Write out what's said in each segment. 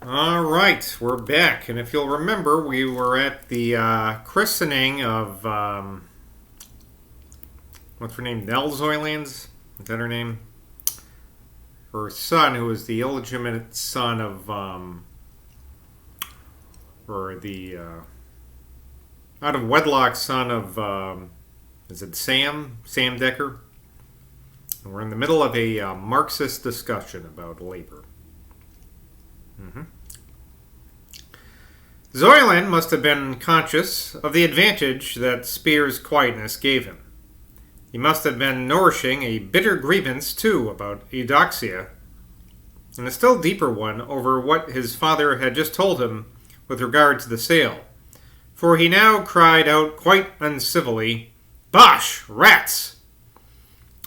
All right, we're back, and if you'll remember, we were at the christening of what's her name, Nell Zoylands? Is that her name? Her son, who was the illegitimate son of, or the out of wedlock son of, is it Sam? Sam Decker? And we're in the middle of a Marxist discussion about labor. Mm-hmm. Zoyland must have been conscious of the advantage that Spear's quietness gave him. He must have been nourishing a bitter grievance, too, about Eudoxia, and a still deeper one over what his father had just told him with regard to the sale, for he now cried out quite uncivilly, "Bosh! Rats!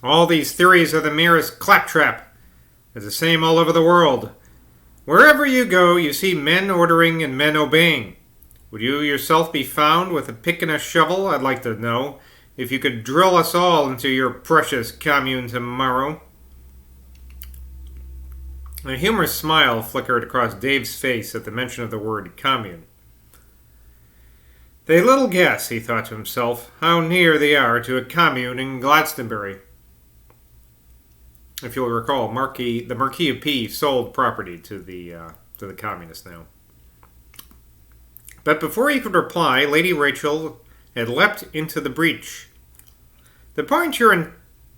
All these theories are the merest claptrap. It's the same all over the world. Wherever you go, you see men ordering and men obeying. Would you yourself be found with a pick and a shovel, I'd like to know, if you could drill us all into your precious commune tomorrow?" A humorous smile flickered across Dave's face at the mention of the word commune. They little guess, he thought to himself, how near they are to a commune in Glastonbury. If you'll recall, the Marquis of P sold property to the communists now. But before he could reply, Lady Rachel had leapt into the breach. "The point you're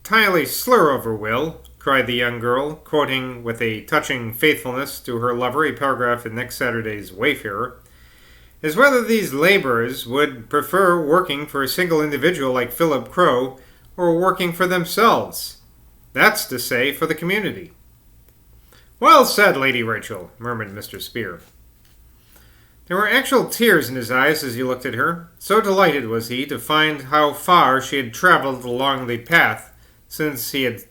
entirely slur over, Will," cried the young girl, quoting with a touching faithfulness to her lover a paragraph in next Saturday's Wayfarer, "is whether these laborers would prefer working for a single individual like Philip Crow or working for themselves. That's to say, for the community." "Well said, Lady Rachel," murmured Mr. Spear. There were actual tears in his eyes as he looked at her. So delighted was he to find how far she had traveled along the path since he had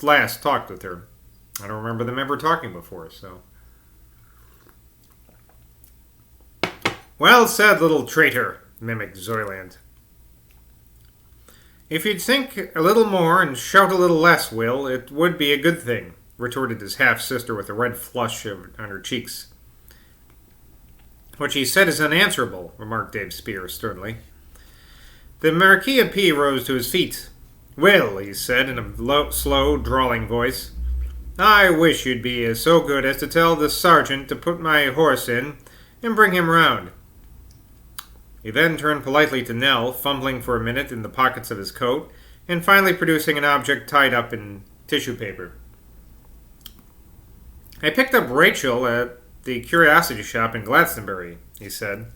last talked with her. I don't remember them ever talking before, so. "Well said, little traitor," mimicked Zoyland. "If you'd think a little more and shout a little less, Will, it would be a good thing," retorted his half-sister with a red flush on her cheeks. "What she said is unanswerable," remarked Dave Spear sternly. The Marquis of P rose to his feet. "Will," he said in a low, slow, drawling voice, "I wish you'd be so good as to tell the sergeant to put my horse in and bring him round." He then turned politely to Nell, fumbling for a minute in the pockets of his coat, and finally producing an object tied up in tissue paper. "I picked up Rachel at the curiosity shop in Glastonbury," he said,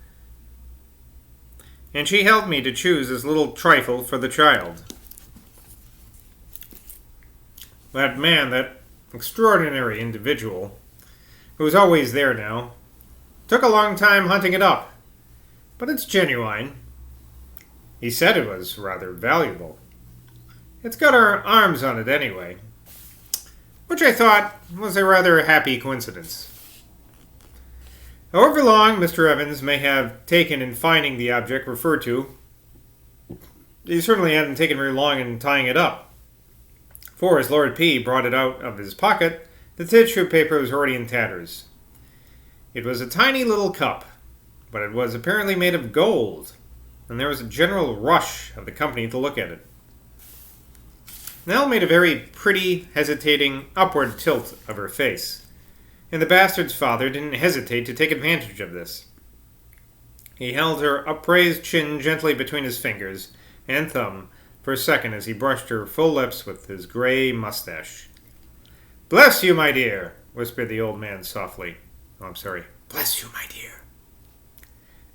"and she helped me to choose this little trifle for the child." That man, that extraordinary individual, who's always there now, took a long time hunting it up. But it's genuine. He said it was rather valuable. It's got our arms on it anyway, which I thought was a rather happy coincidence. However long Mr. Evans may have taken in finding the object referred to, he certainly hadn't taken very long in tying it up. For as Lord P brought it out of his pocket, the tissue paper was already in tatters. It was a tiny little cup, but it was apparently made of gold, and there was a general rush of the company to look at it. Nell made a very pretty, hesitating, upward tilt of her face, and the bastard's father didn't hesitate to take advantage of this. He held her upraised chin gently between his fingers and thumb for a second as he brushed her full lips with his gray mustache. "Bless you, my dear," whispered the old man softly. "Bless you, my dear.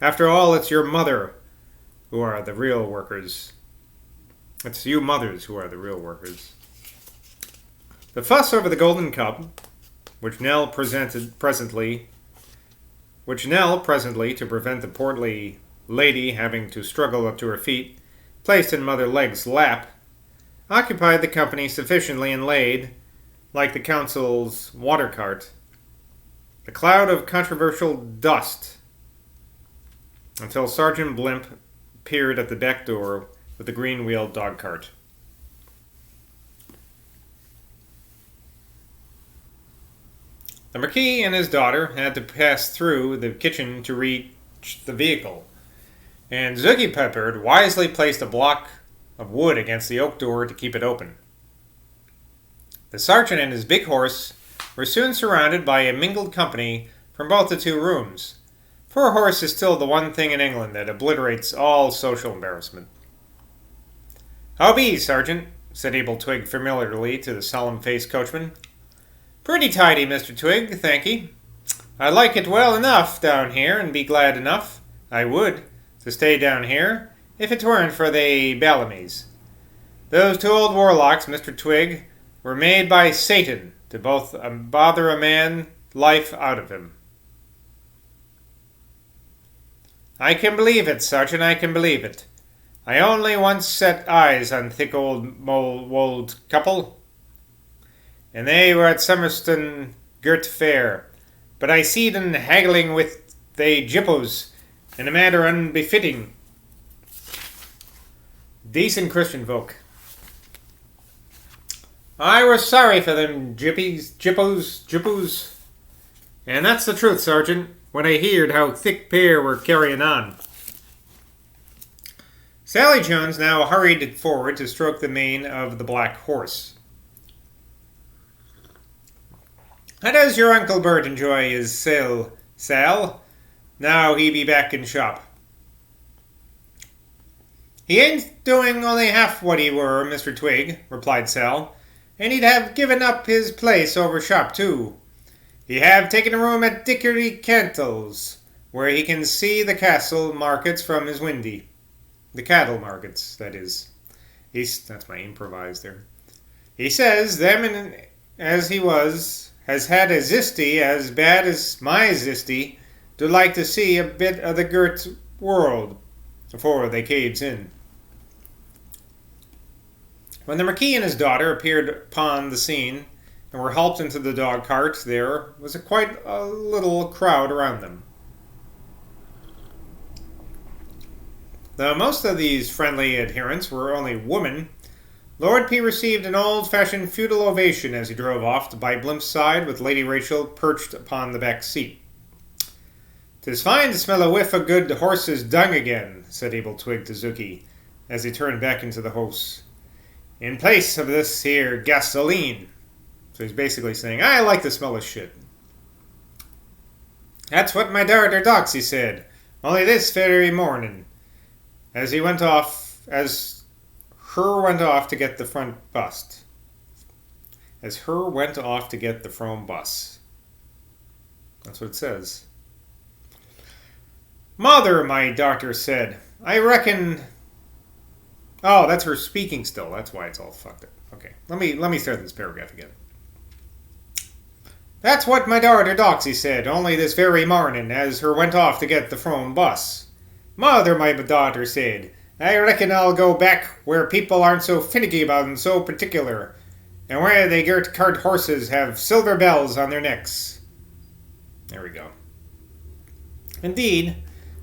After all, it's your mother who are the real workers. It's you mothers who are the real workers." The fuss over the golden cup, which Nell presently, to prevent the portly lady having to struggle up to her feet, placed in Mother Leg's lap, occupied the company sufficiently and laid, like the council's water cart, a cloud of controversial dust until Sergeant Blimp appeared at the back door with the green-wheeled dog-cart. The Marquis and his daughter had to pass through the kitchen to reach the vehicle, and Zooky Pepper wisely placed a block of wood against the oak door to keep it open. The sergeant and his big horse were soon surrounded by a mingled company from both the two rooms, for a horse is still the one thing in England that obliterates all social embarrassment. "How be, Sergeant?" said Abel Twig familiarly to the solemn-faced coachman. "Pretty tidy, Mr. Twig, thank'ee. I like it well enough down here, and be glad enough, I would, to stay down here, if it weren't for they Bellamys. Those two old warlocks, Mr. Twig, were made by Satan to both bother a man life out of him." "I can believe it, Sergeant, I can believe it. I only once set eyes on thick old couple, and they were at Summerston Girt Fair, but I seed en haggling with they jippos in a manner unbefitting decent Christian folk. I was sorry for them jippos, and that's the truth, Sergeant, when I heerd how thick pair were carrying on." Sally Jones now hurried forward to stroke the mane of the black horse. "How does your Uncle Bert enjoy his sail, Sal, now he be back in shop?" "He ain't doing only half what he were, Mr. Twig," replied Sal, "and he'd have given up his place over shop, too. He have taken a room at Dickory Cantle's, where he can see the castle markets from his windy. The cattle markets, that is. That's my improvised there. He says them and as he has had a zisty as bad as my zisty, do like to see a bit of the girt world afore they caves in." When the Marquis and his daughter appeared upon the scene and were helped into the dog cart, there was quite a little crowd around them. Though most of these friendly adherents were only women, Lord P. received an old-fashioned feudal ovation as he drove off by Blimp's side with Lady Rachel perched upon the back seat. "'Tis fine to smell a whiff of good horse's dung again," said Abel Twig to Zooky, as he turned back into the house, "in place of this here gasoline." So he's basically saying, "I like the smell of shit." "That's what my daughter Doxy said, only this very morning, as her went off to get the front bust. As her went off to get the frome bus. That's what it says. "Mother, my daughter said, I reckon..." Oh, that's her speaking still. That's why it's all fucked up. Okay, let me start this paragraph again. "That's what my daughter Doxy said, only this very morning, as her went off to get the frome bus. Mother, my daughter said, I reckon I'll go back where people aren't so finicky about and so particular, and where they girt cart horses have silver bells on their necks." There we go. Indeed,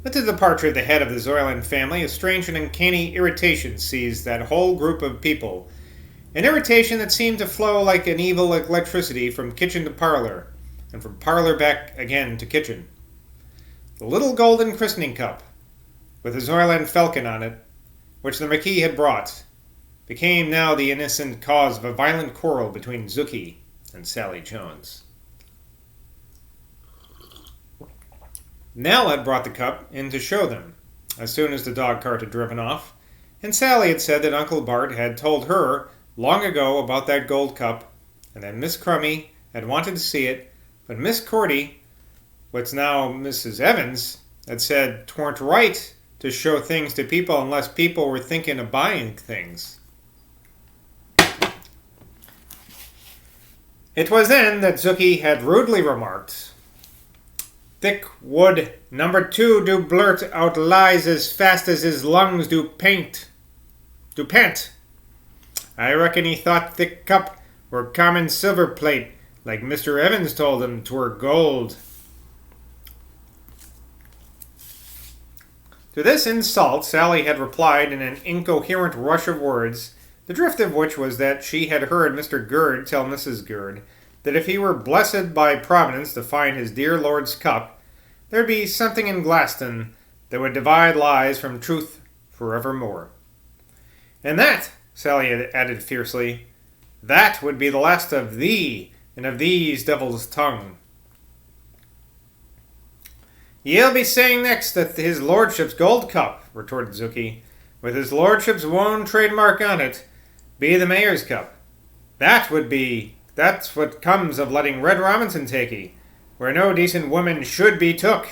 with the departure of the head of the Zoyland family, a strange and uncanny irritation seized that whole group of people, an irritation that seemed to flow like an evil electricity from kitchen to parlor, and from parlor back again to kitchen. The little golden christening cup, with the Zoyland falcon on it, which the Marquis had brought, became now the innocent cause of a violent quarrel between Zooky and Sally Jones. Nell had brought the cup in to show them, as soon as the dog cart had driven off, and Sally had said that Uncle Bart had told her long ago about that gold cup, and that Miss Crummy had wanted to see it, but Miss Cordy, what's now Mrs. Evans, had said 'twarn't right to show things to people unless people were thinking of buying things. It was then that Zooky had rudely remarked, "Thick wood number 2 do blurt out lies as fast as his lungs do pant. I reckon he thought thick cup were common silver plate, like Mr. Evans told him 'twere gold." To this insult, Sally had replied in an incoherent rush of words, the drift of which was that she had heard Mr. Gurd tell Mrs. Gurd that if he were blessed by Providence to find his dear lord's cup, there'd be something in Glaston that would divide lies from truth forevermore. And that, Sally added fiercely, that would be the last of thee and of these devil's tongue. Ye'll be saying next that his lordship's gold cup, retorted Zuki, with his lordship's own trademark on it, be the mayor's cup. That's what comes of letting Red Robinson take ye, where no decent woman should be took.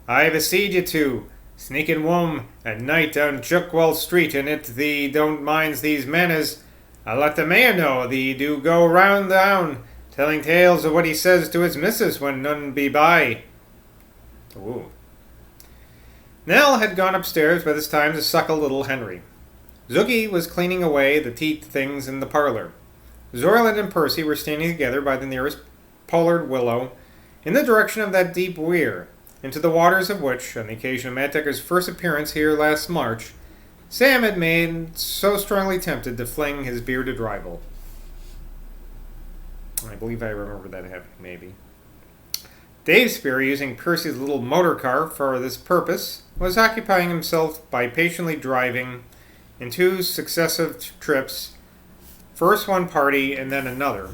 I've essayed ye to, sneaking wom at night down Chuckwell Street, and it thee don't minds these manners, I'll let the mayor know thee do go round down, telling tales of what he says to his missus when none be by. Ooh. Nell had gone upstairs by this time to suckle little Henry. Zuki was cleaning away the tea things in the parlor. Zorland and Percy were standing together by the nearest pollard willow, in the direction of that deep weir, into the waters of which, on the occasion of Matt Decker's first appearance here last March, Sam had made so strongly tempted to fling his bearded rival. I believe I remember that happening, maybe. Dave Spear, using Percy's little motor car for this purpose, was occupying himself by patiently driving in two successive trips, first one party and then another,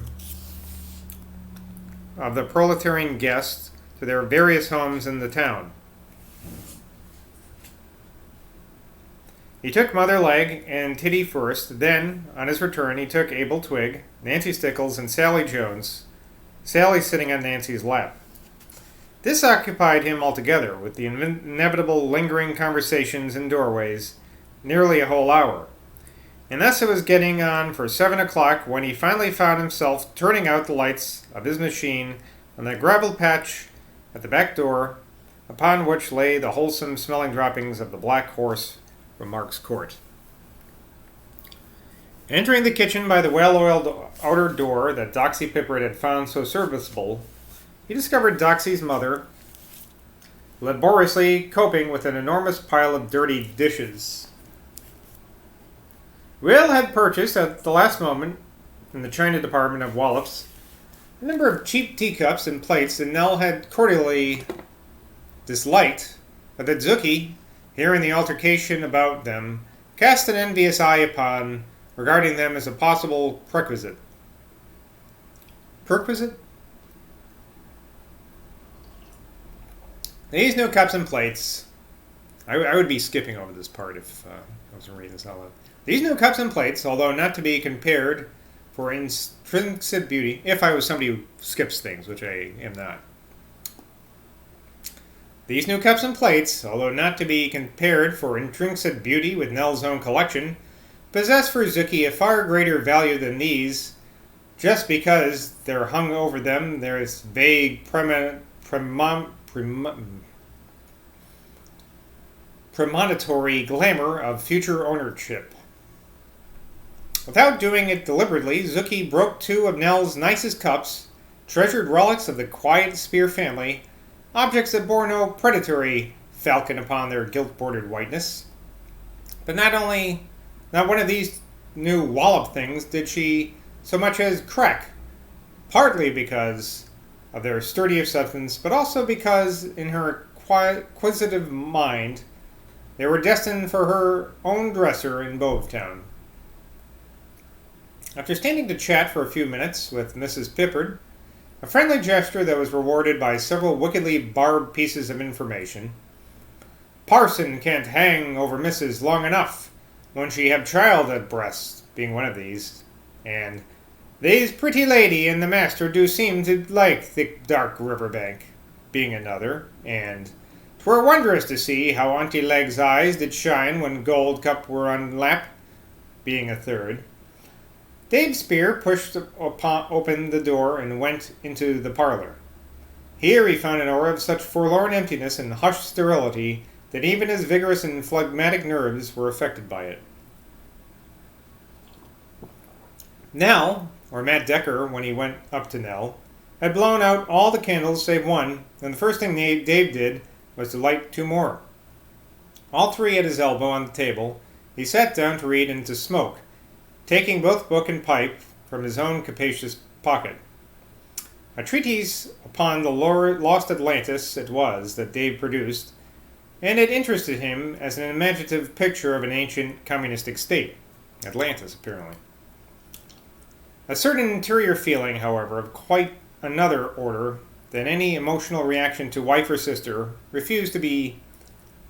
of the proletarian guests to their various homes in the town. He took Mother Legg and Titty first, then, on his return, he took Abel Twig, Nancy Stickles, and Sally Jones, Sally sitting on Nancy's lap. This occupied him altogether, with the inevitable lingering conversations in doorways, nearly a whole hour. And thus it was getting on for 7 o'clock when he finally found himself turning out the lights of his machine on the gravel patch at the back door, upon which lay the wholesome-smelling droppings of the black horse from Mark's court. Entering the kitchen by the well-oiled outer door that Doxy Pippert had found so serviceable, he discovered Doxy's mother laboriously coping with an enormous pile of dirty dishes. Will had purchased, at the last moment, in the china department of Wallops, a number of cheap teacups and plates that Nell had cordially disliked, but that Zuki, hearing the altercation about them, cast an envious eye upon, regarding them as a possible perquisite. Perquisite? These new cups and plates. I would be skipping over this part if I wasn't reading this out loud. These new cups and plates, although not to be compared for intrinsic beauty, if I was somebody who skips things, which I am not. These new cups and plates, although not to be compared for intrinsic beauty with Nell's own collection, possess for Zuki a far greater value than these, just because there hung over them this vague premonitory glamour of future ownership. Without doing it deliberately, Zuki broke two of Nell's nicest cups, treasured relics of the quiet Spear family, objects that bore no predatory falcon upon their gilt-bordered whiteness. But not one of these new wallop things did she so much as crack, partly because of their sturdier substance, but also because, in her inquisitive mind, they were destined for her own dresser in Bovetown. After standing to chat for a few minutes with Mrs. Pippard, a friendly gesture that was rewarded by several wickedly barbed pieces of information, Parson can't hang over Mrs. long enough when she have child at breast, being one of these, and these pretty lady and the master do seem to like thick dark riverbank, being another, and 'twere wondrous to see how Auntie Leg's eyes did shine when Gold Cup were on lap, being a third. Dave Spear pushed open the door and went into the parlor. Here he found an aura of such forlorn emptiness and hushed sterility that even his vigorous and phlegmatic nerves were affected by it. Nell, or Matt Decker when he went up to Nell, had blown out all the candles save one, and the first thing Dave did was to light two more. All three at his elbow on the table, he sat down to read and to smoke, taking both book and pipe from his own capacious pocket. A treatise upon the lost Atlantis it was that Dave produced, and it interested him as an imaginative picture of an ancient communistic state. Atlantis, apparently. A certain interior feeling, however, of quite another order than any emotional reaction to wife or sister refused to be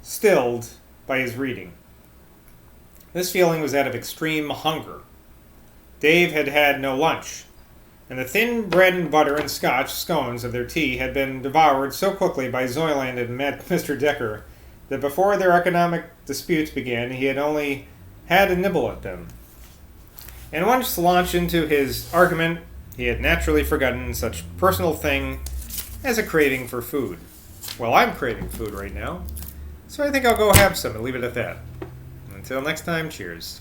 stilled by his reading. This feeling was that of extreme hunger. Dave had had no lunch, and the thin bread and butter and Scotch scones of their tea had been devoured so quickly by Zoyland and Mr. Decker that before their economic disputes began he had only had a nibble at them. And once launched into his argument, he had naturally forgotten such personal thing as a craving for food. Well, I'm craving food right now, so I think I'll go have some and leave it at that. Until next time, cheers.